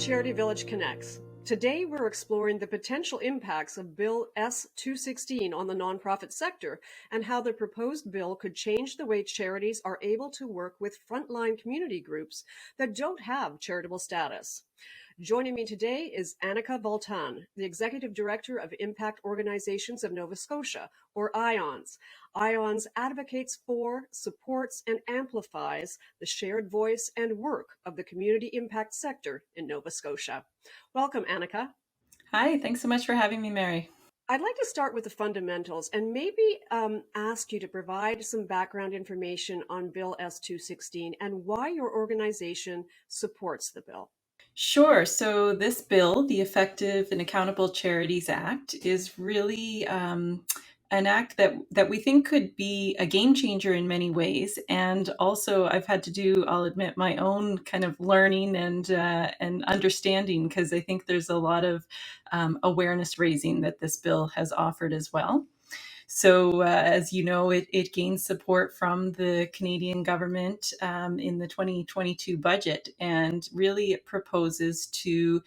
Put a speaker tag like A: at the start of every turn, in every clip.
A: CharityVillage Connects. Today we're exploring the potential impacts of Bill S-216 on the nonprofit sector and how the proposed bill could change the way charities are able to work with frontline community groups that don't have charitable status. Joining me today is Annika Voltan, the Executive Director of Impact Organizations of Nova Scotia, or IONS. IONS advocates for, supports, and amplifies the shared voice and work of the community impact sector in Nova Scotia. Welcome, Annika.
B: Hi, thanks so much for having me, Mary.
A: I'd like to start with the fundamentals and maybe ask you to provide some background information on Bill S-216 and why your organization supports the bill.
B: Sure. So this bill, the Effective and Accountable Charities Act, is really an act that we think could be a game changer in many ways. And also, I've had to do, I'll admit, my own kind of learning and understanding, because I think there's a lot of awareness raising that this bill has offered as well. So as you know, it gained support from the Canadian government in the 2022 budget, and really it proposes to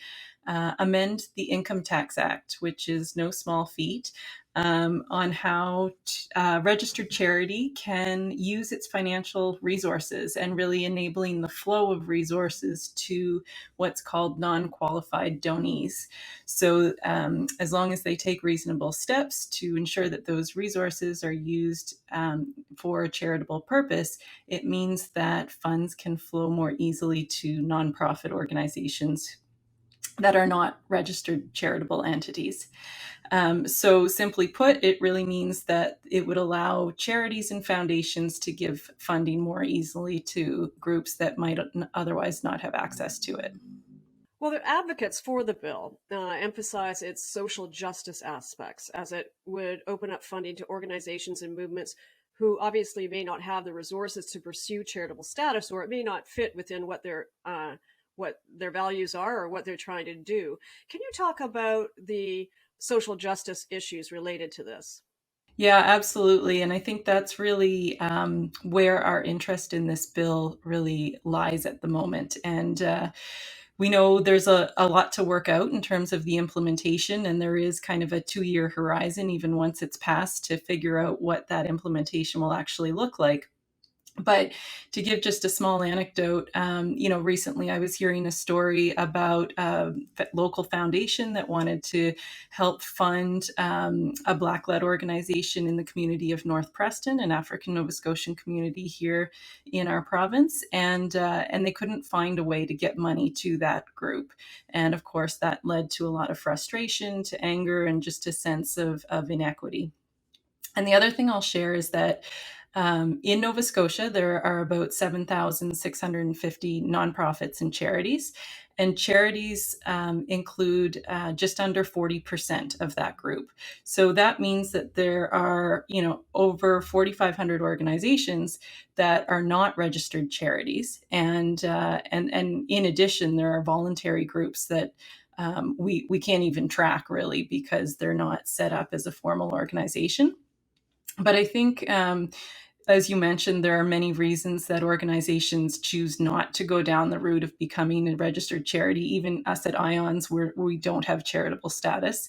B: amend the Income Tax Act, which is no small feat, on how registered charity can use its financial resources and really enabling the flow of resources to what's called non-qualified donees. So as long as they take reasonable steps to ensure that those resources are used for a charitable purpose, it means that funds can flow more easily to nonprofit organizations that are not registered charitable entities. So simply put, it really means that it would allow charities and foundations to give funding more easily to groups that might otherwise not have access to it.
A: Well, the advocates for the bill emphasize its social justice aspects, as it would open up funding to organizations and movements who obviously may not have the resources to pursue charitable status, or it may not fit within what their values are or what they're trying to do. Can you talk about the social justice issues related to this?
B: Yeah, absolutely. And I think that's really where our interest in this bill really lies at the moment. And we know there's a lot to work out in terms of the implementation, and there is kind of a 2-year horizon, even once it's passed, to figure out what that implementation will actually look like. But to give just a small anecdote, recently I was hearing a story about a local foundation that wanted to help fund a Black-led organization in the community of North Preston, an African Nova Scotian community here in our province, and they couldn't find a way to get money to that group. And of course, that led to a lot of frustration, to anger, and just a sense of inequity. And the other thing I'll share is that in Nova Scotia, there are about 7,650 nonprofits and charities. And charities include just under 40% of that group. So that means that there are, over 4,500 organizations that are not registered charities. And in addition, there are voluntary groups that we can't even track, really, because they're not set up as a formal organization. But I think, as you mentioned, there are many reasons that organizations choose not to go down the route of becoming a registered charity. Even us at IONS, we don't have charitable status.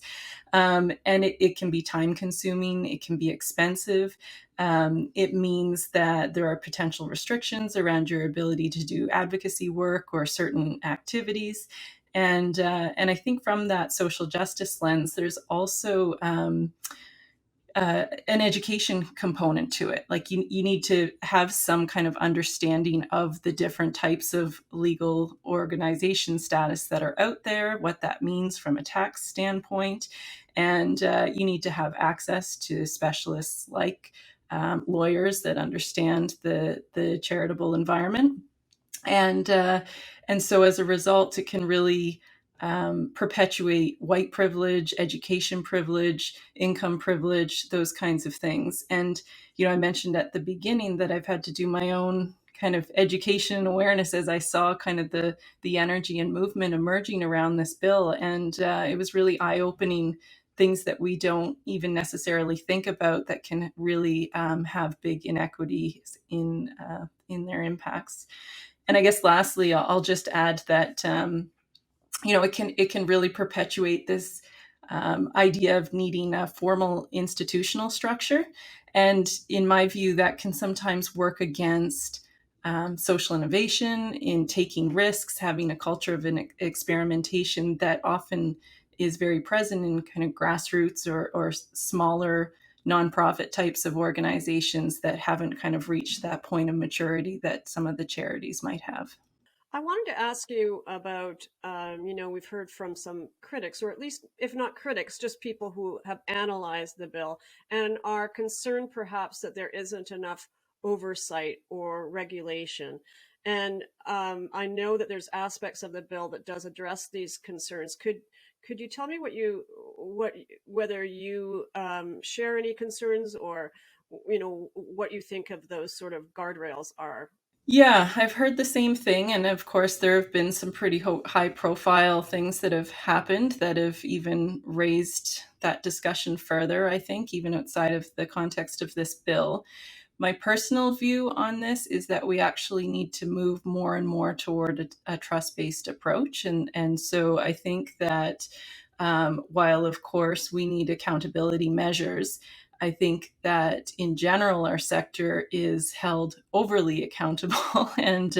B: And it can be time consuming, it can be expensive. It means that there are potential restrictions around your ability to do advocacy work or certain activities. And I think from that social justice lens, there's also an education component to it. Like you need to have some kind of understanding of the different types of legal organization status that are out there, what that means from a tax standpoint. And you need to have access to specialists like lawyers that understand the charitable environment. And so as a result, it can really perpetuate white privilege, education privilege, income privilege, those kinds of things. And, I mentioned at the beginning that I've had to do my own kind of education and awareness as I saw kind of the energy and movement emerging around this bill. And it was really eye-opening, things that we don't even necessarily think about that can really have big inequities in their impacts. And I guess lastly, I'll just add that it can really perpetuate this idea of needing a formal institutional structure. And in my view, that can sometimes work against social innovation, in taking risks, having a culture of an experimentation that often is very present in kind of grassroots or smaller nonprofit types of organizations that haven't kind of reached that point of maturity that some of the charities might have.
A: I wanted to ask you about, we've heard from some critics, or at least, if not critics, just people who have analyzed the bill and are concerned perhaps that there isn't enough oversight or regulation. And I know that there's aspects of the bill that does address these concerns. Could you tell me whether you share any concerns, or what you think of those sort of guardrails are?
B: Yeah, I've heard the same thing. And of course, there have been some pretty high profile things that have happened that have even raised that discussion further, I think, even outside of the context of this bill. My personal view on this is that we actually need to move more and more toward a trust-based approach. And so I think that while, of course, we need accountability measures, I think that in general, our sector is held overly accountable. And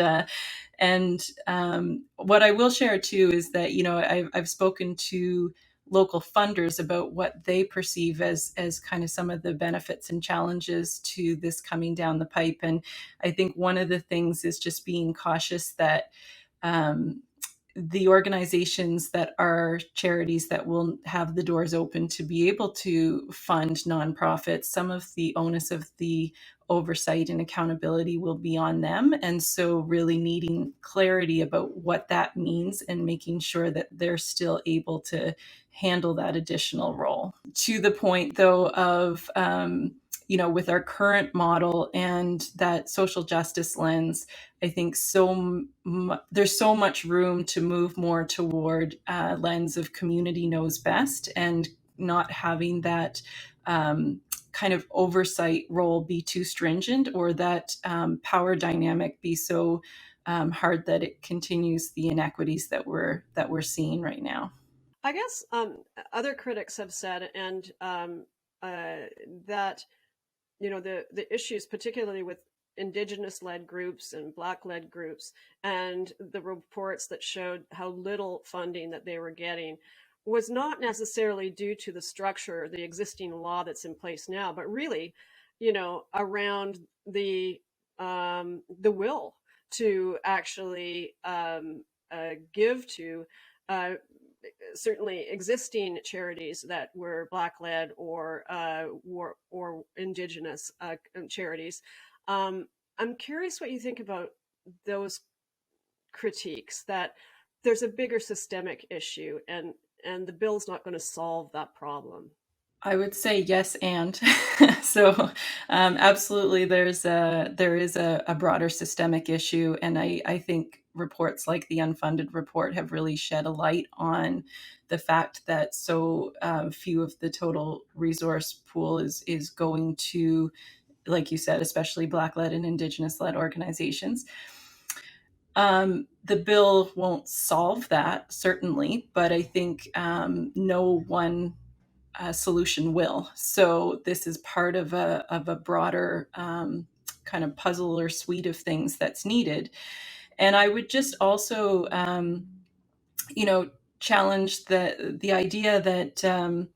B: what I will share too is that, I've spoken to local funders about what they perceive as kind of some of the benefits and challenges to this coming down the pipe. And I think one of the things is just being cautious that um, the organizations that are charities that will have the doors open to be able to fund nonprofits, some of the onus of the oversight and accountability will be on them. And so really needing clarity about what that means and making sure that they're still able to handle that additional role. To the point, though, of with our current model and that social justice lens, I think there's so much room to move more toward a lens of community knows best, and not having that kind of oversight role be too stringent, or that power dynamic be so hard that it continues the inequities that we're seeing right now.
A: I guess other critics have said, and that the issues, particularly with Indigenous-led groups and Black-led groups, and the reports that showed how little funding that they were getting, was not necessarily due to the structure, the existing law that's in place now, but really, around the will to actually give to uh, certainly existing charities that were Black led or Indigenous charities. I'm curious what you think about those critiques, that there's a bigger systemic issue, and the bill's not going to solve that problem.
B: I would say yes, and so absolutely, there is a broader systemic issue, and I think reports like the unfunded report have really shed a light on the fact that so few of the total resource pool is going to, like you said, especially Black-led and Indigenous-led organizations. The bill won't solve that, certainly, but I think no one solution will. So this is part of a broader kind of puzzle or suite of things that's needed. And I would just also, challenge the idea that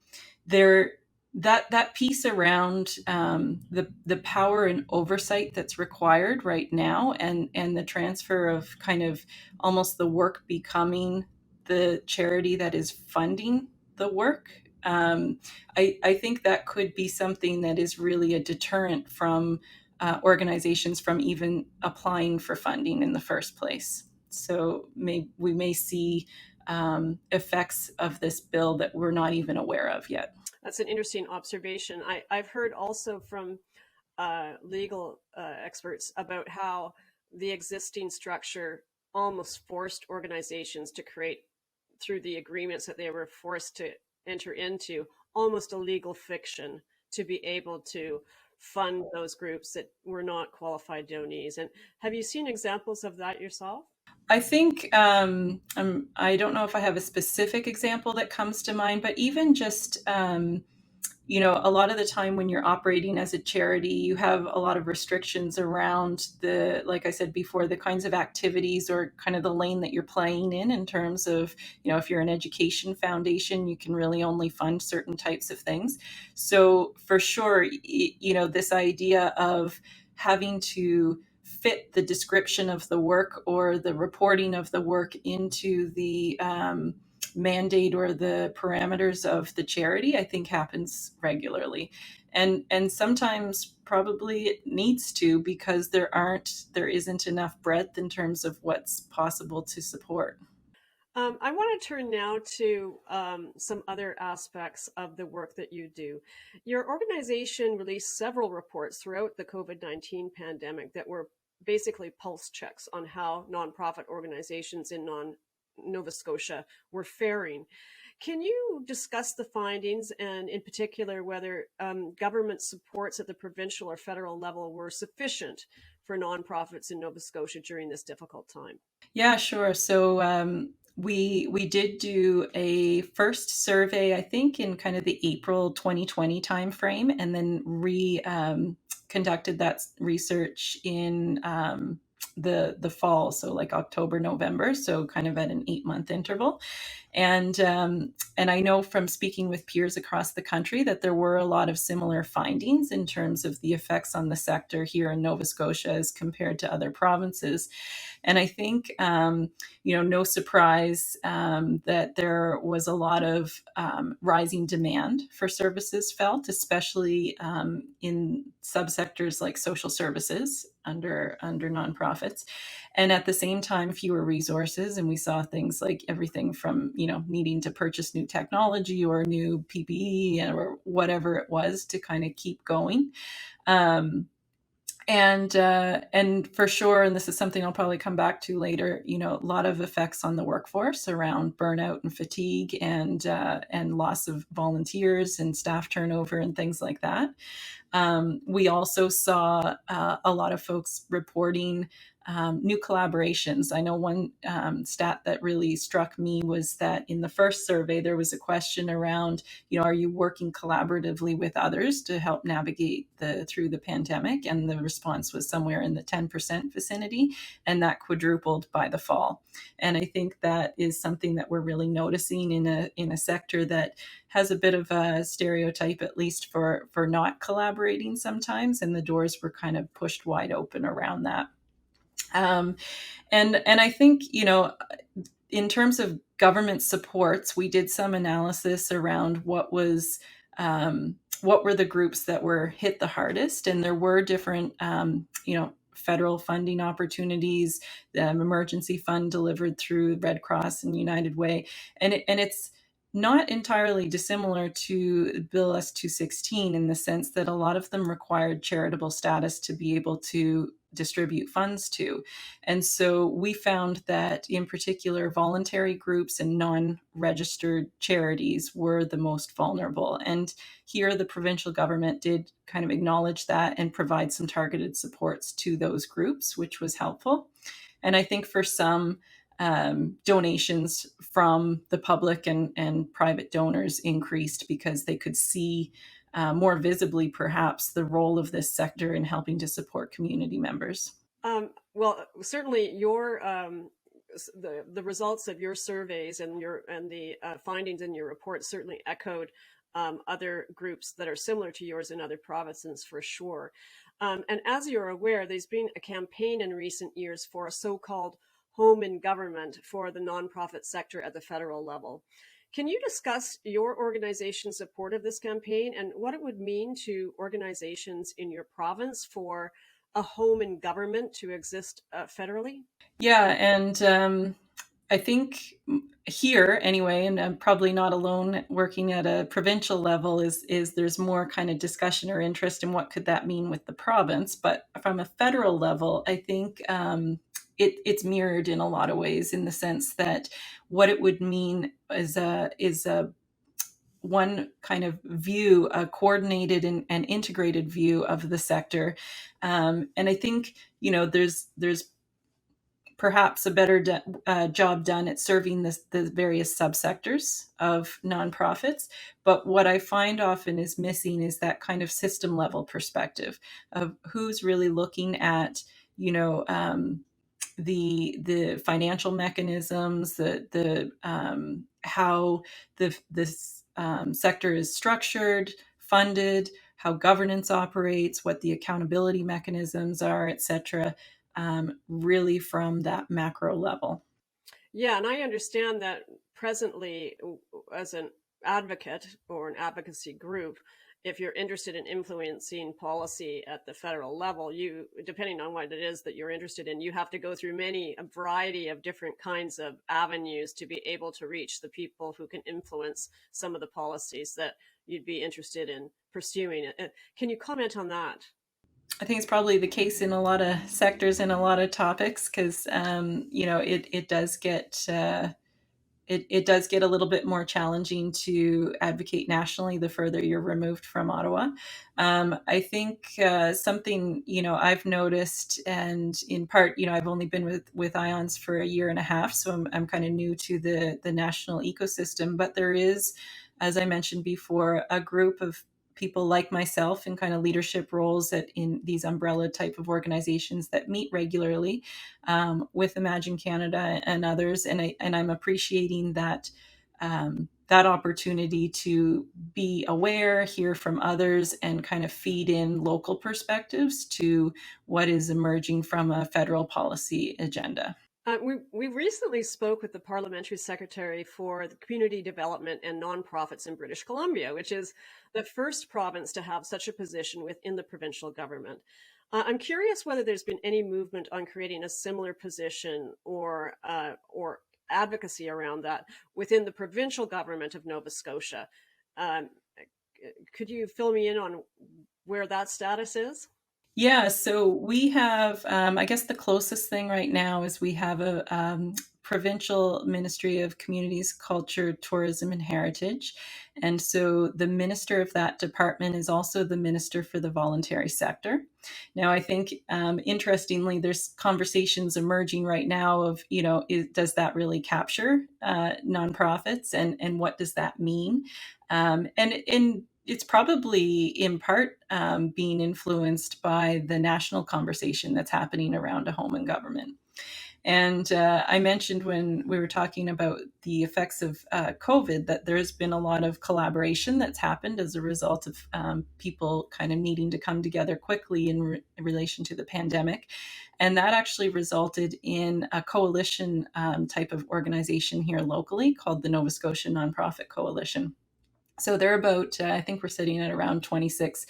B: there that piece around the power and oversight that's required right now, and the transfer of kind of almost the work becoming the charity that is funding the work. I think that could be something that is really a deterrent from organizations from even applying for funding in the first place. So we may see effects of this bill that we're not even aware of yet.
A: That's an interesting observation. I've heard also from legal experts about how the existing structure almost forced organizations to create, through the agreements that they were forced to enter into, almost a legal fiction to be able to fund those groups that were not qualified donees. And have you seen examples of that yourself?
B: I think I don't know if I have a specific example that comes to mind, but even just a lot of the time when you're operating as a charity, you have a lot of restrictions around like I said before, the kinds of activities or kind of the lane that you're playing in terms of, if you're an education foundation, you can really only fund certain types of things. So for sure, this idea of having to fit the description of the work or the reporting of the work into the mandate or the parameters of the charity, I think happens regularly. And sometimes probably it needs to, because there isn't enough breadth in terms of what's possible to support.
A: I want to turn now to some other aspects of the work that you do. Your organization released several reports throughout the COVID-19 pandemic that were basically pulse checks on how nonprofit organizations in Nova Scotia were faring. Can you discuss the findings, and in particular whether government supports at the provincial or federal level were sufficient for nonprofits in Nova Scotia during this difficult time?
B: Yeah, sure. So we did do a first survey, I think, in kind of the April 2020 timeframe, and then conducted that research in the fall, so like October, November, so kind of at an 8-month interval. And I know from speaking with peers across the country that there were a lot of similar findings in terms of the effects on the sector here in Nova Scotia as compared to other provinces. And I think, no surprise that there was a lot of rising demand for services felt, especially in subsectors like social services under nonprofits. And at the same time, fewer resources. And we saw things like everything from, needing to purchase new technology or new PPE or whatever it was to kind of keep going. And for sure, and this is something I'll probably come back to later, a lot of effects on the workforce around burnout and fatigue and loss of volunteers and staff turnover and things like that. We also saw a lot of folks reporting new collaborations. I know one stat that really struck me was that in the first survey, there was a question around, are you working collaboratively with others to help navigate through the pandemic? And the response was somewhere in the 10% vicinity, and that quadrupled by the fall. And I think that is something that we're really noticing in a sector that has a bit of a stereotype, at least for not collaborating sometimes, and the doors were kind of pushed wide open around that. And I think, in terms of government supports, we did some analysis around what were the groups that were hit the hardest, and there were different, federal funding opportunities, the emergency fund delivered through Red Cross and United Way, and it's not entirely dissimilar to Bill S-216 in the sense that a lot of them required charitable status to be able to distribute funds to. And so we found that in particular, voluntary groups and non-registered charities were the most vulnerable. And here the provincial government did kind of acknowledge that and provide some targeted supports to those groups, which was helpful. And I think for some, donations from the public and private donors increased because they could see more visibly, perhaps, the role of this sector in helping to support community members.
A: Well, certainly the results of your surveys and the findings in your report certainly echoed other groups that are similar to yours in other provinces, for sure. And as you're aware, there's been a campaign in recent years for a so-called home in government for the nonprofit sector at the federal level. Can you discuss your organization's support of this campaign and what it would mean to organizations in your province for a home in government to exist federally?
B: Yeah, and I think here anyway, and I'm probably not alone working at a provincial level, is there's more kind of discussion or interest in what could that mean with the province. But from a federal level, I think it's mirrored in a lot of ways, in the sense that what it would mean is a one kind of view, a coordinated and integrated view of the sector. And I think, there's perhaps a better job done at serving the various subsectors of nonprofits. But what I find often is missing is that kind of system level perspective of who's really looking at, the financial mechanisms, the how this sector is structured, funded, how governance operates, what the accountability mechanisms are, et cetera, really from that macro level.
A: Yeah, and I understand that presently, as an advocate or an advocacy group, if you're interested in influencing policy at the federal level, you, depending on what it is that you're interested in, you have to go through a variety of different kinds of avenues to be able to reach the people who can influence some of the policies that you'd be interested in pursuing. Can you comment on that?
B: I think it's probably the case in a lot of sectors and a lot of topics because, it does get it does get a little bit more challenging to advocate nationally the further you're removed from Ottawa. I think something I've noticed, and in part I've only been with IONS for a year and a half, so I'm kind of new to the national ecosystem. But there is, as I mentioned before, a group of people like myself in kind of leadership roles in these umbrella type of organizations that meet regularly with Imagine Canada and others, and I'm appreciating that that opportunity to be aware, hear from others, and kind of feed in local perspectives to what is emerging from a federal policy agenda.
A: We recently spoke with the parliamentary secretary for the community development and nonprofits in British Columbia, which is the first province to have such a position within the provincial government. I'm curious whether there's been any movement on creating a similar position or advocacy around that within the provincial government of Nova Scotia. Um, could you fill me in on where that status is?
B: Yeah, so we have, I guess the closest thing right now is we have a provincial Ministry of Communities, Culture, Tourism, and Heritage. And so the minister of that department is also the minister for the voluntary sector. Now, I think interestingly, there's conversations emerging right now of, does that really capture nonprofits, and what does that mean? And it's probably in part being influenced by the national conversation that's happening around a home and government. And I mentioned when we were talking about the effects of COVID that there's been a lot of collaboration that's happened as a result of people kind of needing to come together quickly in relation to the pandemic. And that actually resulted in a coalition type of organization here locally called the Nova Scotia Nonprofit Coalition. So they're about, I think we're sitting at around 26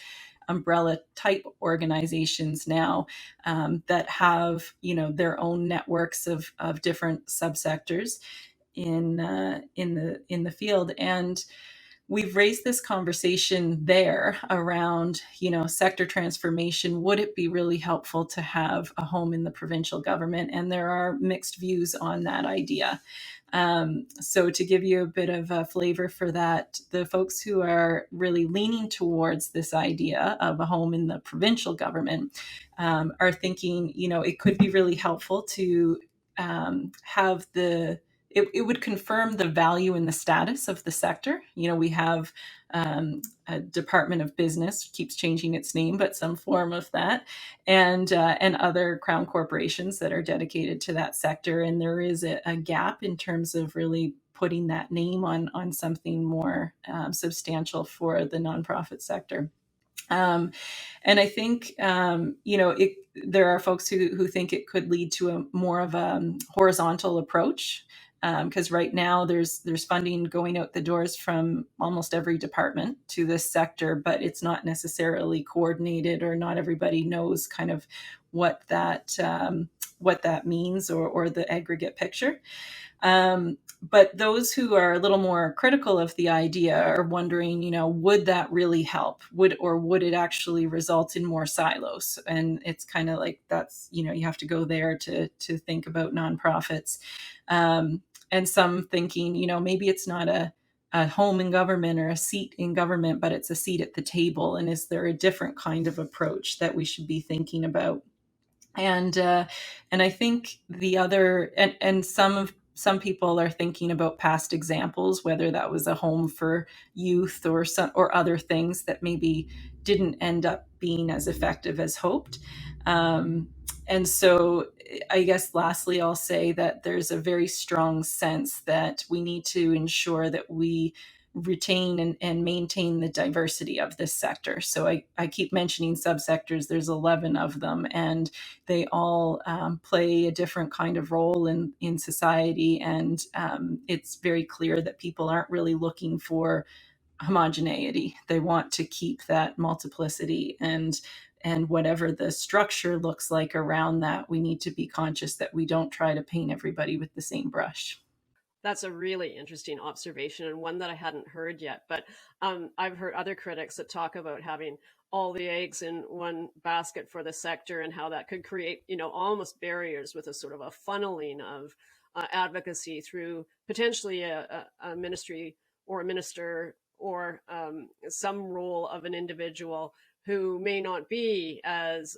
B: umbrella type organizations now that have, their own networks of different subsectors in the field. And we've raised this conversation there around, sector transformation. Would it be really helpful to have a home in the provincial government? And there are mixed views on that idea. So to give you a bit of a flavor for that, the folks who are really leaning towards this idea of a home in the provincial government are thinking, it could be really helpful to have it would confirm the value and the status of the sector. We have a Department of Business, keeps changing its name, but some form of that, and other crown corporations that are dedicated to that sector. And there is a gap in terms of really putting that name on something more substantial for the nonprofit sector. And I think, there are folks who think it could lead to a more of a horizontal approach, because right now there's funding going out the doors from almost every department to this sector, but it's not necessarily coordinated, or not everybody knows kind of what that means, or the aggregate picture. But those who are a little more critical of the idea are wondering, would that really help? Would it actually result in more silos? And it's kind of like that's, you have to go there to think about nonprofits. And some thinking, maybe it's not a home in government or a seat in government, but it's a seat at the table. And is there a different kind of approach that we should be thinking about? And I think the other, and some people are thinking about past examples, whether that was a home for youth or other things that maybe didn't end up being as effective as hoped. And so I guess lastly, I'll say that there's a very strong sense that we need to ensure that we retain and maintain the diversity of this sector. So I keep mentioning subsectors. There's 11 of them, and they all play a different kind of role in society. And it's very clear that people aren't really looking for homogeneity. They want to keep that multiplicity, and whatever the structure looks like around that, we need to be conscious that we don't try to paint everybody with the same brush.
A: That's a really interesting observation, and one that I hadn't heard yet. But I've heard other critics that talk about having all the eggs in one basket for the sector, and how that could create, almost barriers with a sort of a funneling of advocacy through potentially a ministry or a minister, or some role of an individual who may not be as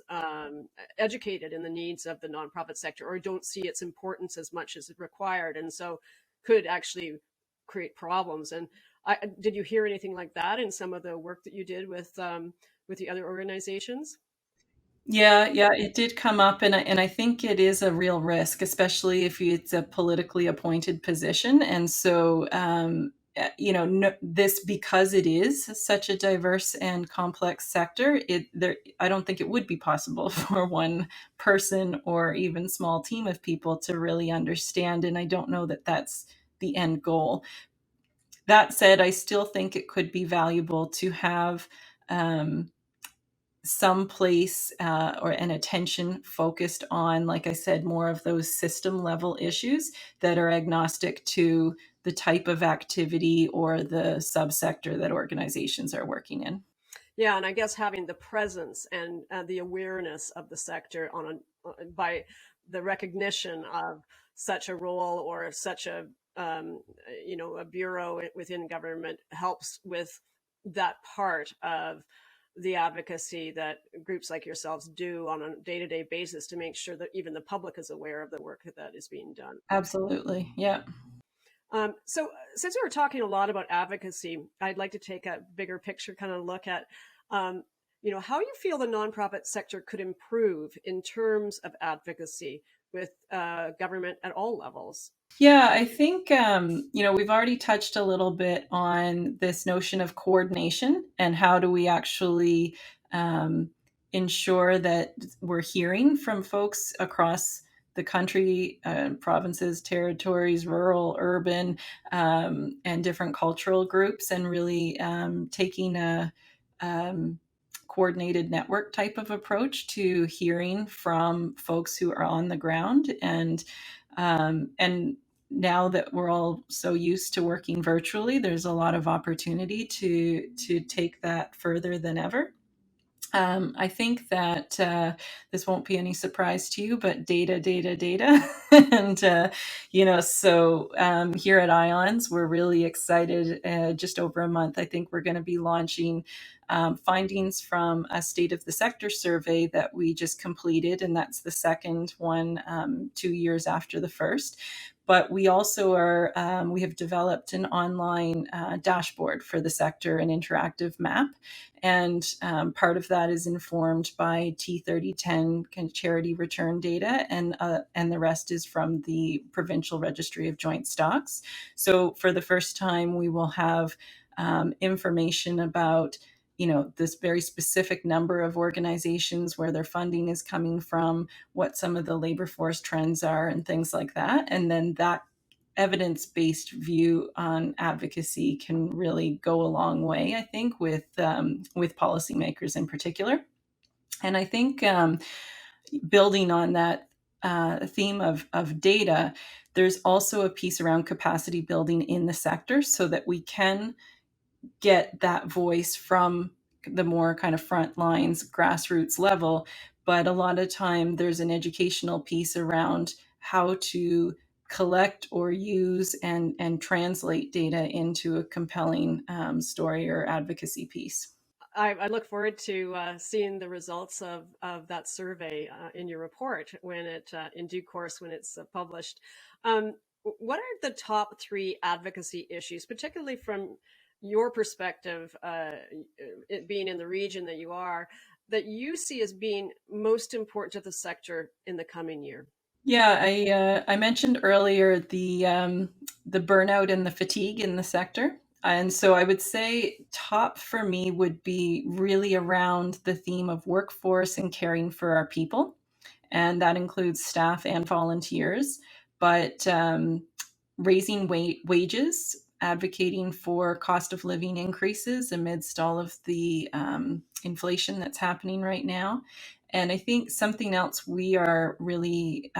A: educated in the needs of the nonprofit sector, or don't see its importance as much as required. And so could actually create problems. And did you hear anything like that in some of the work that you did with the other organizations?
B: Yeah, it did come up, and I think it is a real risk, especially if it's a politically appointed position. And so, no, this, because it is such a diverse and complex sector, I don't think it would be possible for one person or even small team of people to really understand. And I don't know that that's the end goal. That said, I still think it could be valuable to have um, some place or an attention focused on, like I said, more of those system level issues that are agnostic to the type of activity or the subsector that organizations are working in.
A: Yeah, and I guess having the presence and the awareness of the sector by the recognition of such a role, or such um, a bureau within government, helps with that part of the advocacy that groups like yourselves do on a day-to-day basis, to make sure that even the public is aware of the work that is being done.
B: Absolutely. Yeah.
A: So, since we were talking a lot about advocacy, I'd like to take a bigger picture kind of look at, um, how you feel the nonprofit sector could improve in terms of advocacy with government at all levels.
B: Yeah, I think, we've already touched a little bit on this notion of coordination and how do we actually um, ensure that we're hearing from folks across the country, provinces, territories, rural, urban, and different cultural groups, and really taking a um, coordinated network type of approach to hearing from folks who are on the ground. And now that we're all so used to working virtually, there's a lot of opportunity to take that further than ever. I think that this won't be any surprise to you, but data, and so here at Ions, we're really excited. Just over a month, I think we're going to be launching findings from a state of the sector survey that we just completed, and that's the second one, 2 years after the first. But we also we have developed an online dashboard for the sector, an interactive map. And part of that is informed by T3010 charity return data, and the rest is from the Provincial Registry of Joint Stocks. So for the first time, we will have information about this very specific number of organizations, where their funding is coming from, what some of the labor force trends are, and things like that. And then that evidence-based view on advocacy can really go a long way, I think, with policymakers in particular. And I think building on that theme of data, there's also a piece around capacity building in the sector, so that we can get that voice from the more kind of front lines, grassroots level. But a lot of time there's an educational piece around how to collect or use and translate data into a compelling story or advocacy piece.
A: I look forward to seeing the results of that survey in your report when in due course, when it's published. What are the top 3 advocacy issues, particularly from your perspective, it being in the region that you are, that you see as being most important to the sector in the coming year?
B: Yeah, I mentioned earlier the burnout and the fatigue in the sector. And so I would say top for me would be really around the theme of workforce and caring for our people. And that includes staff and volunteers. But raising wages, advocating for cost of living increases amidst all of the inflation that's happening right now. And I think something else we are really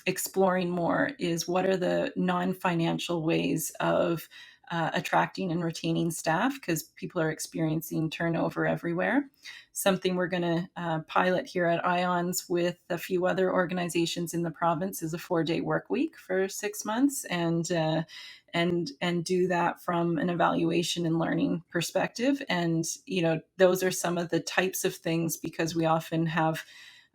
B: exploring more is what are the non-financial ways of attracting and retaining staff, because people are experiencing turnover everywhere. Something we're going to pilot here at IONS with a few other organizations in the province is a 4-day work week for 6 months, and do that from an evaluation and learning perspective. And those are some of the types of things, because we often have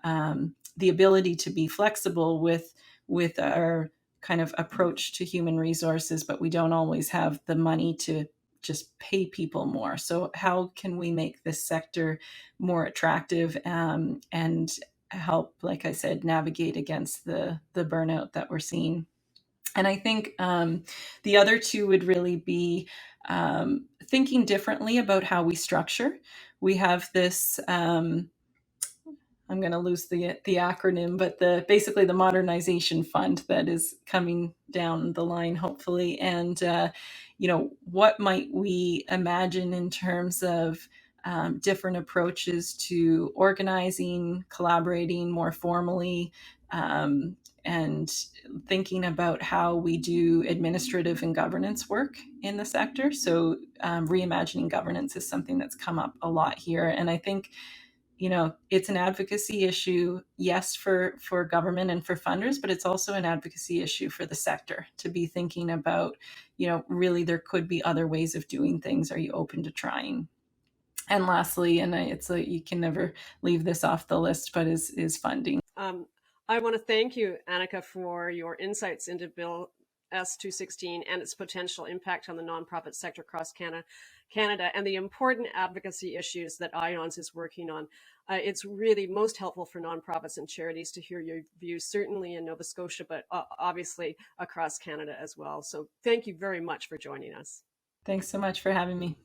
B: the ability to be flexible with our kind of approach to human resources, but we don't always have the money to just pay people more. So how can we make this sector more attractive, and help, like I said, navigate against the burnout that we're seeing? And I think the other 2 would really be thinking differently about how we structure. We have this I'm going to lose the acronym, but basically the modernization fund that is coming down the line, hopefully. And what might we imagine in terms of different approaches to organizing, collaborating more formally, and thinking about how we do administrative and governance work in the sector. So reimagining governance is something that's come up a lot here, and I think it's an advocacy issue, yes, for government and for funders, but it's also an advocacy issue for the sector to be thinking about, really there could be other ways of doing things. Are you open to trying? And lastly, and it's like you can never leave this off the list, but is funding.
A: I want to thank you, Annika, for your insights into Bill S216 and its potential impact on the nonprofit sector across Canada, and the important advocacy issues that IONS is working on. It's really most helpful for nonprofits and charities to hear your views, certainly in Nova Scotia, but obviously across Canada as well. So thank you very much for joining us.
B: Thanks so much for having me.